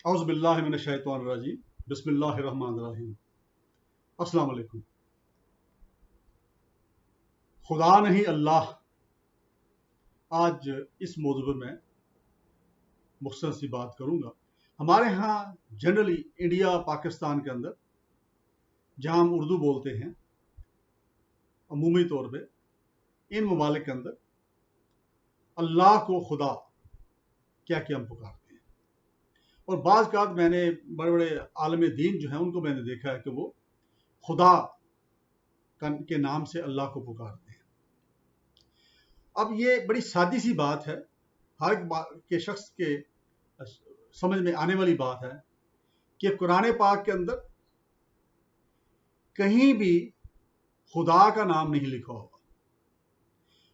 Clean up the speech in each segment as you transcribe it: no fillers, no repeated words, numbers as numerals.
اعوذ باللہ من الشیطان الرجیم بسم اللہ الرحمن الرحیم۔ السلام علیکم۔ خدا نہیں اللہ، آج اس موضوع پر میں مختصر سی بات کروں گا۔ ہمارے ہاں جنرلی انڈیا پاکستان کے اندر جہاں ہم اردو بولتے ہیں عمومی طور پہ ان ممالک کے اندر اللہ کو خدا کیا ہم پکارتے ہیں، اور بعض اوقات میں نے بڑے بڑے عالم دین جو ہیں ان کو میں نے دیکھا ہے کہ وہ خدا کے نام سے اللہ کو پکارتے ہیں۔ اب یہ بڑی سادی سی بات ہے، ہر ایک کے شخص کے سمجھ میں آنے والی بات ہے کہ قرآن پاک کے اندر کہیں بھی خدا کا نام نہیں لکھا ہوگا۔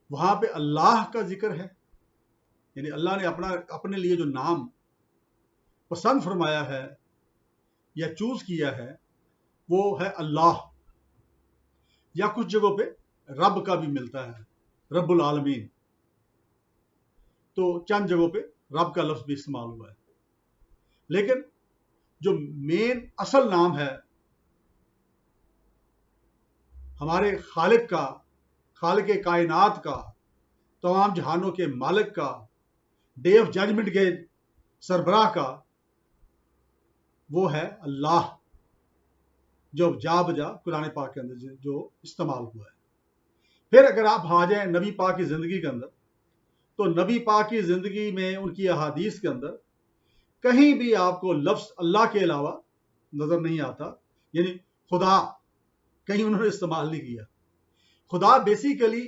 وہاں پہ اللہ کا ذکر ہے، یعنی اللہ نے اپنے لیے جو نام پسند فرمایا ہے یا چوز کیا ہے وہ ہے اللہ، یا کچھ جگہوں پہ رب کا بھی ملتا ہے، رب العالمین، تو چند جگہوں پہ رب کا لفظ بھی استعمال ہوا ہے۔ لیکن جو مین اصل نام ہے ہمارے خالق کا، خالق کائنات کا، تمام جہانوں کے مالک کا، ڈے آف ججمنٹ کے سربراہ کا، وہ ہے اللہ، جو جا بجا قرآن پاک کے اندر جو استعمال ہوا ہے۔ پھر اگر آپ آ جائیں نبی پاک کی زندگی کے اندر، تو نبی پاک کی زندگی میں ان کی احادیث کے اندر کہیں بھی آپ کو لفظ اللہ کے علاوہ نظر نہیں آتا، یعنی خدا کہیں انہوں نے استعمال نہیں کیا۔ خدا بیسیکلی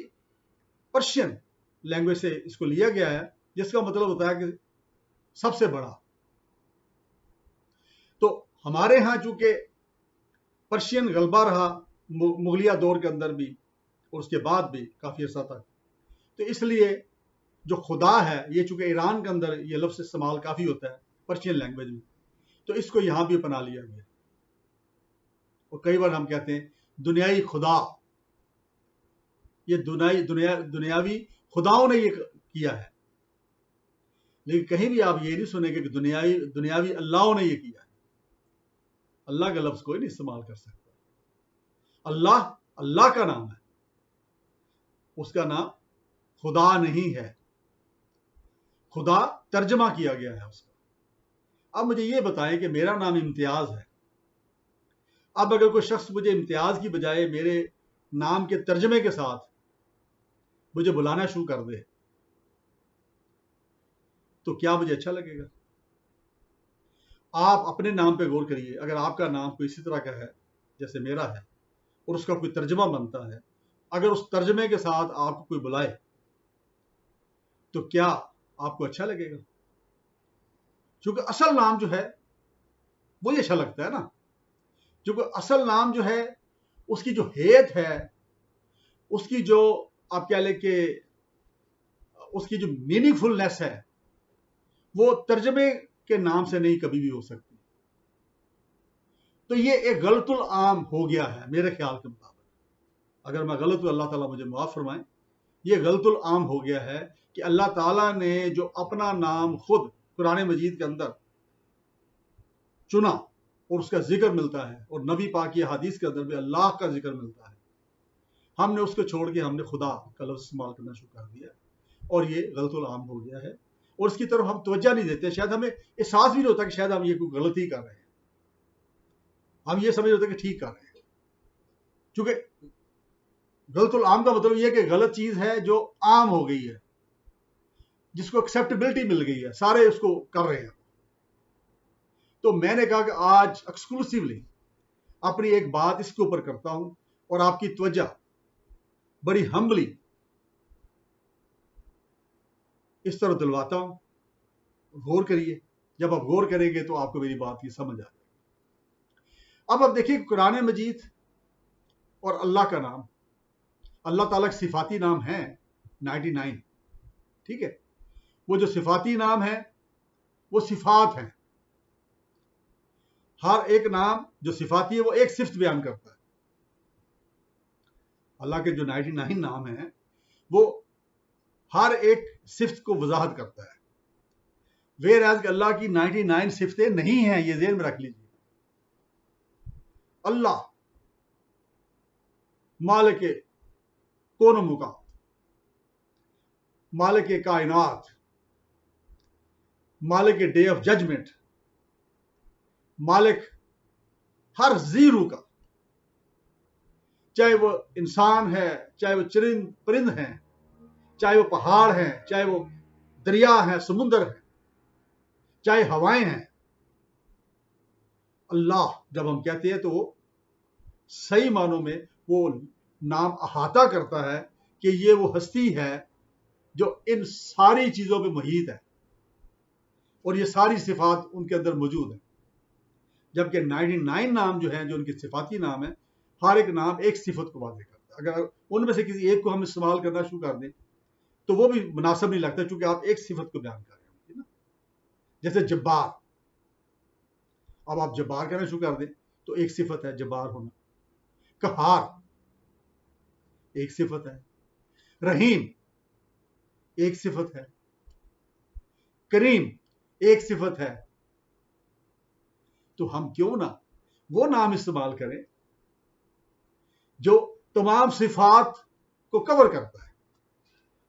پرشین لینگویج سے اس کو لیا گیا ہے، جس کا مطلب ہوتا ہے کہ سب سے بڑا۔ تو ہمارے ہاں چونکہ پرشین غلبہ رہا مغلیہ دور کے اندر بھی اور اس کے بعد بھی کافی عرصہ تک، تو اس لیے جو خدا ہے یہ چونکہ ایران کے اندر یہ لفظ استعمال کافی ہوتا ہے پرشین لینگویج میں، تو اس کو یہاں بھی اپنا لیا گیا۔ اور کئی بار ہم کہتے ہیں دنیائی خدا، یہ دنیاوی خداؤں نے یہ کیا ہے، لیکن کہیں بھی آپ یہ نہیں سنیں گے کہ دنیاوی اللہوں نے یہ کیا ہے۔ اللہ کا لفظ کوئی نہیں استعمال کر سکتا۔ اللہ کا نام ہے، اس کا نام خدا نہیں ہے، خدا ترجمہ کیا گیا ہے اس کا۔ اب مجھے یہ بتائیں کہ میرا نام امتیاز ہے، اب اگر کوئی شخص مجھے امتیاز کی بجائے میرے نام کے ترجمے کے ساتھ مجھے بلانا شروع کر دے تو کیا مجھے اچھا لگے گا؟ آپ اپنے نام پہ غور کریے، اگر آپ کا نام کوئی اسی طرح کا ہے جیسے میرا ہے اور اس کا کوئی ترجمہ بنتا ہے، اگر اس ترجمے کے ساتھ آپ کو کوئی بلائے تو کیا آپ کو اچھا لگے گا؟ کیونکہ اصل نام جو ہے وہی اچھا لگتا ہے نا، کیونکہ اصل نام جو ہے اس کی جو حیت ہے، اس کی جو آپ کہہ لیں کہ اس کی جو میننگ فلنس ہے، وہ ترجمے کے نام سے نہیں کبھی بھی ہو سکتی۔ تو یہ ایک غلط العام ہو گیا ہے میرے خیال کے مطابق، اگر میں غلط ہوں اللہ تعالیٰ مجھے معاف فرمائیں، یہ غلط العام ہو گیا ہے کہ اللہ تعالیٰ نے جو اپنا نام خود قرآن مجید کے اندر چنا اور اس کا ذکر ملتا ہے، اور نبی پاک کی حدیث کے اندر بھی اللہ کا ذکر ملتا ہے، ہم نے اس کو چھوڑ کے ہم نے خدا کا لفظ استعمال کرنا شروع کر دیا، اور یہ غلط العام ہو گیا ہے، اور اس کی طرف ہم توجہ نہیں دیتے۔ شاید ہمیں احساس بھی نہیں ہوتا کہ شاید ہم یہ کوئی غلطی کر رہے ہیں، ہم یہ سمجھ ہوتے کہ ٹھیک کر رہے ہیں، کیونکہ غلط العام کا مطلب یہ ہے کہ غلط چیز ہے جو عام ہو گئی ہے، جس کو ایکسیپٹیبلٹی مل گئی ہے، سارے اس کو کر رہے ہیں۔ تو میں نے کہا کہ آج ایکسکلوسیولی اپنی ایک بات اس کے اوپر کرتا ہوں اور آپ کی توجہ بڑی ہمبلی اس طرح دلواتا ہوں، غور کریے۔ جب آپ غور کریں گے تو آپ کو میری بات کی سمجھ آ جائے گی۔ اب آپ دیکھیے قرآن مجید اور اللہ کا نام، اللہ تعالیٰ کے صفاتی نام ہیں 99، ٹھیک ہے؟ وہ جو صفاتی نام ہے وہ صفات ہیں، ہر ایک نام جو صفاتی ہے وہ ایک صفت بیان کرتا ہے۔ اللہ کے جو 99 نام ہیں وہ ہر ایک صفت کو وضاحت کرتا ہے۔ ویئر ایز کہ اللہ کی 99 صفتیں نہیں ہیں. یہ ذہن میں رکھ لیجیے. اللہ مالک کون و مکان، مالک کائنات، مالک ڈے آف ججمنٹ، مالک ہر زیرو کا، چاہے وہ انسان ہے، چاہے وہ چرند پرند ہیں، چاہے وہ پہاڑ ہیں، چاہے وہ دریا ہیں، سمندر ہیں، چاہے ہوائیں ہیں. اللہ جب ہم کہتے ہیں تو وہ صحیح معنوں میں وہ نام احاطہ کرتا ہے کہ یہ وہ ہستی ہے جو ان ساری چیزوں پہ محیط ہے اور یہ ساری صفات ان کے اندر موجود ہیں. جبکہ 99 نام جو ہیں، جو ان کے صفاتی نام ہیں، ہر ایک نام ایک صفت کو واضح کرتا ہے. اگر ان میں سے کسی ایک کو ہم استعمال کرنا شروع کر دیں تو وہ بھی مناسب نہیں لگتا، چونکہ آپ ایک صفت کو بیان کر رہے ہیں نا. جیسے جبار، اب آپ جبار کہنا شروع کر دیں تو ایک صفت ہے جبار ہونا. قہار ایک صفت ہے. رحیم ایک صفت ہے. کریم ایک صفت ہے. تو ہم کیوں نہ وہ نام استعمال کریں جو تمام صفات کو کور کرتا ہے.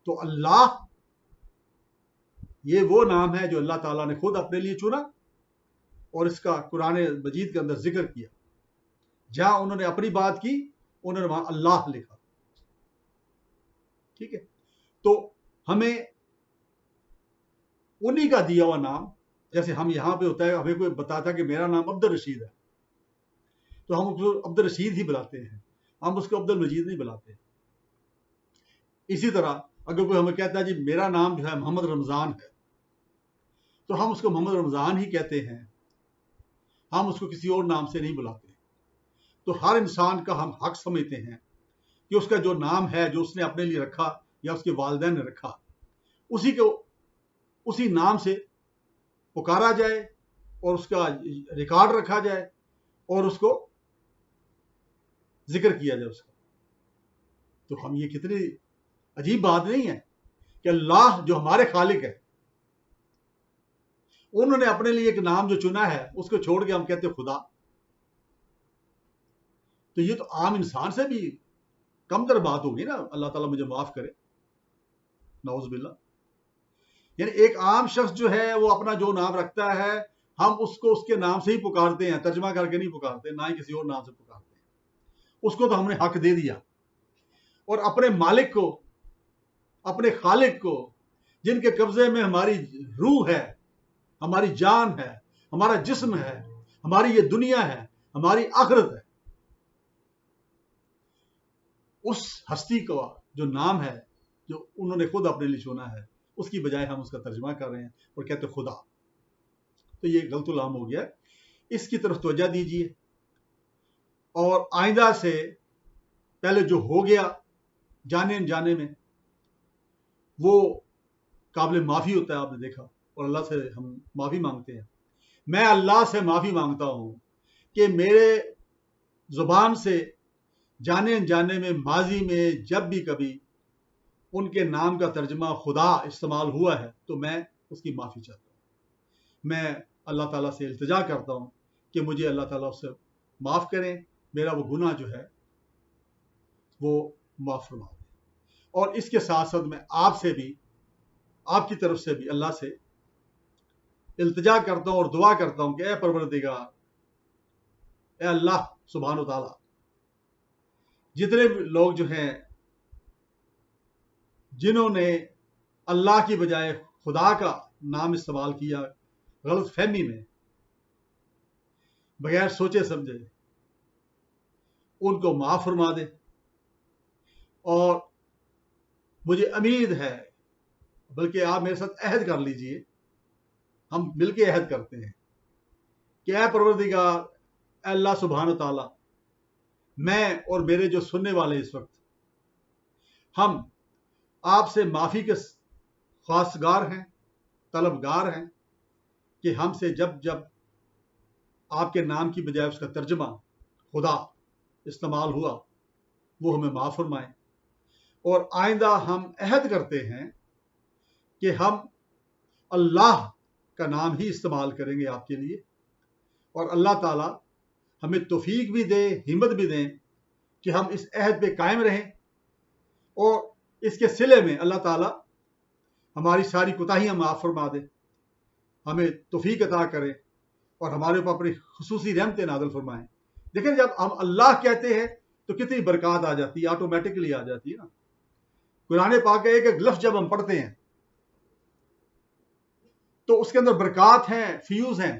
تو اللہ یہ وہ نام ہے جو اللہ تعالیٰ نے خود اپنے لیے چنا اور اس کا قرآن مجید کے اندر ذکر کیا. جہاں انہوں نے اپنی بات کی انہوں نے وہاں اللہ لکھا. ٹھیک ہے. تو ہمیں انہی کا دیا ہوا نام، جیسے ہم یہاں پہ ہوتا ہے ہمیں کوئی بتاتا کہ میرا نام عبد الرشید ہے تو ہم اس کو عبد الرشید ہی بلاتے ہیں، ہم اس کو عبد المجید نہیں بلاتے. اسی طرح اگر کوئی ہمیں کہتا ہے جی میرا نام جو ہے محمد رمضان ہے تو ہم اس کو محمد رمضان ہی کہتے ہیں، ہم اس کو کسی اور نام سے نہیں بلاتے. تو ہر انسان کا ہم حق سمجھتے ہیں کہ اس کا جو نام ہے جو اس نے اپنے لیے رکھا یا اس کے والدین نے رکھا اسی نام سے پکارا جائے اور اس کا ریکارڈ رکھا جائے اور اس کو ذکر کیا جائے اس کا. تو ہم یہ کتنی عجیب بات نہیں ہے کہ اللہ جو ہمارے خالق ہے انہوں نے اپنے لیے ایک نام جو چنا ہے اس کو چھوڑ کے ہم کہتے ہیں خدا. تو یہ تو عام انسان سے بھی کم تر بات ہوگی نا. اللہ تعالیٰ مجھے معاف کرے، نعوذ باللہ. یعنی ایک عام شخص جو ہے وہ اپنا جو نام رکھتا ہے ہم اس کو اس کے نام سے ہی پکارتے ہیں، ترجمہ کر کے نہیں پکارتے، نہ ہی کسی اور نام سے پکارتے ہیں. اس کو تو ہم نے حق دے دیا. اور اپنے مالک کو، اپنے خالق کو، جن کے قبضے میں ہماری روح ہے، ہماری جان ہے، ہمارا جسم ہے، ہماری یہ دنیا ہے، ہماری آخرت ہے، اس ہستی کا جو نام ہے جو انہوں نے خود اپنے لیے چنا ہے اس کی بجائے ہم اس کا ترجمہ کر رہے ہیں اور کہتے خدا. تو یہ غلط العام ہو گیا. اس کی طرف توجہ دیجیے اور آئندہ سے پہلے جو ہو گیا جانے انجانے میں وہ قابل معافی ہوتا ہے، آپ نے دیکھا، اور اللہ سے ہم معافی مانگتے ہیں. میں اللہ سے معافی مانگتا ہوں کہ میرے زبان سے جانے انجانے میں ماضی میں جب بھی کبھی ان کے نام کا ترجمہ خدا استعمال ہوا ہے تو میں اس کی معافی چاہتا ہوں. میں اللہ تعالیٰ سے التجا کرتا ہوں کہ مجھے اللہ تعالیٰ اس سے معاف کریں، میرا وہ گناہ جو ہے وہ معاف فرما دیں. اور اس کے ساتھ ساتھ میں آپ سے بھی، آپ کی طرف سے بھی اللہ سے التجا کرتا ہوں اور دعا کرتا ہوں کہ اے پروردگار، اے اللہ سبحانہ و تعالیٰ، جتنے بھی لوگ جو ہیں جنہوں نے اللہ کی بجائے خدا کا نام استعمال کیا غلط فہمی میں، بغیر سوچے سمجھے، ان کو معاف فرما دے. اور مجھے امید ہے، بلکہ آپ میرے ساتھ عہد کر لیجئے، ہم مل کے عہد کرتے ہیں کہ اے پروردگار، اے اللہ سبحانہ و تعالیٰ، میں اور میرے جو سننے والے اس وقت، ہم آپ سے معافی کے خواستگار ہیں، طلبگار ہیں کہ ہم سے جب جب آپ کے نام کی بجائے اس کا ترجمہ خدا استعمال ہوا وہ ہمیں معاف فرمائیں. اور آئندہ ہم عہد کرتے ہیں کہ ہم اللہ کا نام ہی استعمال کریں گے آپ کے لیے، اور اللہ تعالیٰ ہمیں توفیق بھی دے، ہمت بھی دیں کہ ہم اس عہد پہ قائم رہیں، اور اس کے صلے میں اللہ تعالیٰ ہماری ساری کوتاہیاں معاف فرما دے، ہمیں توفیق عطا کرے اور ہمارے اوپر اپنی خصوصی رحمتیں نازل فرمائیں۔ دیکھیں جب ہم اللہ کہتے ہیں تو کتنی برکات آ جاتی ہے، آٹومیٹکلی آ جاتی ہے نا۔ قرآن پاک کا ایک ایک لفظ جب ہم پڑھتے ہیں تو اس کے اندر برکات ہیں، فیوز ہیں۔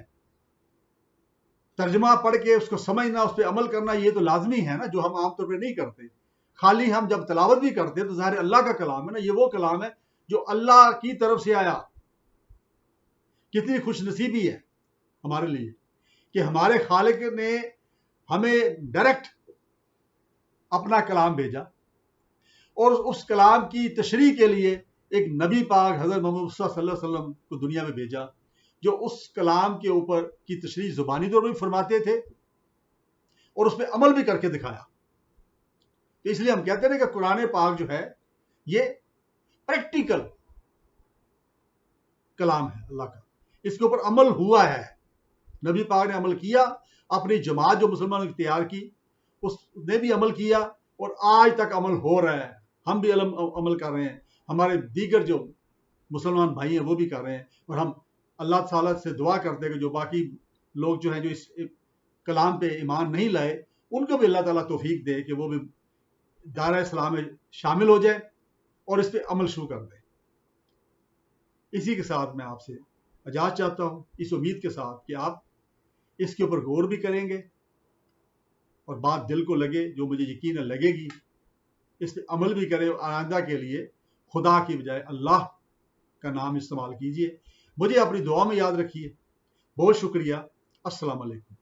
ترجمہ پڑھ کے اس کو سمجھنا، اس پہ عمل کرنا، یہ تو لازمی ہے نا، جو ہم عام طور پہ نہیں کرتے۔ خالی ہم جب تلاوت بھی کرتے ہیں تو ظاہر اللہ کا کلام ہے نا، یہ وہ کلام ہے جو اللہ کی طرف سے آیا۔ کتنی خوش نصیبی ہے ہمارے لیے کہ ہمارے خالق نے ہمیں ڈائریکٹ اپنا کلام بھیجا، اور اس کلام کی تشریح کے لیے ایک نبی پاک حضرت محمد صلی اللہ علیہ وسلم کو دنیا میں بھیجا، جو اس کلام کے اوپر کی تشریح زبانی طور پر بھی فرماتے تھے اور اس پہ عمل بھی کر کے دکھایا۔ تو اس لیے ہم کہتے ہیں کہ قرآن پاک جو ہے یہ پریکٹیکل کلام ہے اللہ کا، اس کے اوپر عمل ہوا ہے، نبی پاک نے عمل کیا، اپنی جماعت جو مسلمانوں کی تیار کی اس نے بھی عمل کیا، اور آج تک عمل ہو رہا ہے، ہم بھی عمل کر رہے ہیں، ہمارے دیگر جو مسلمان بھائی ہیں وہ بھی کر رہے ہیں، اور ہم اللہ تعالیٰ سے دعا کرتے ہیں کہ جو باقی لوگ جو ہیں جو اس کلام پہ ایمان نہیں لائے ان کو بھی اللہ تعالیٰ توفیق دے کہ وہ بھی دائرہ اسلام میں شامل ہو جائے اور اس پہ عمل شروع کر دیں۔ اسی کے ساتھ میں آپ سے اجازت چاہتا ہوں، اس امید کے ساتھ کہ آپ اس کے اوپر غور بھی کریں گے اور بات دل کو لگے، جو مجھے یقیناً لگے گی، اس پہ عمل بھی کرے، اور آئندہ کے لیے خدا کی بجائے اللہ کا نام استعمال کیجئے۔ مجھے اپنی دعا میں یاد رکھیے۔ بہت شکریہ۔ السلام علیکم۔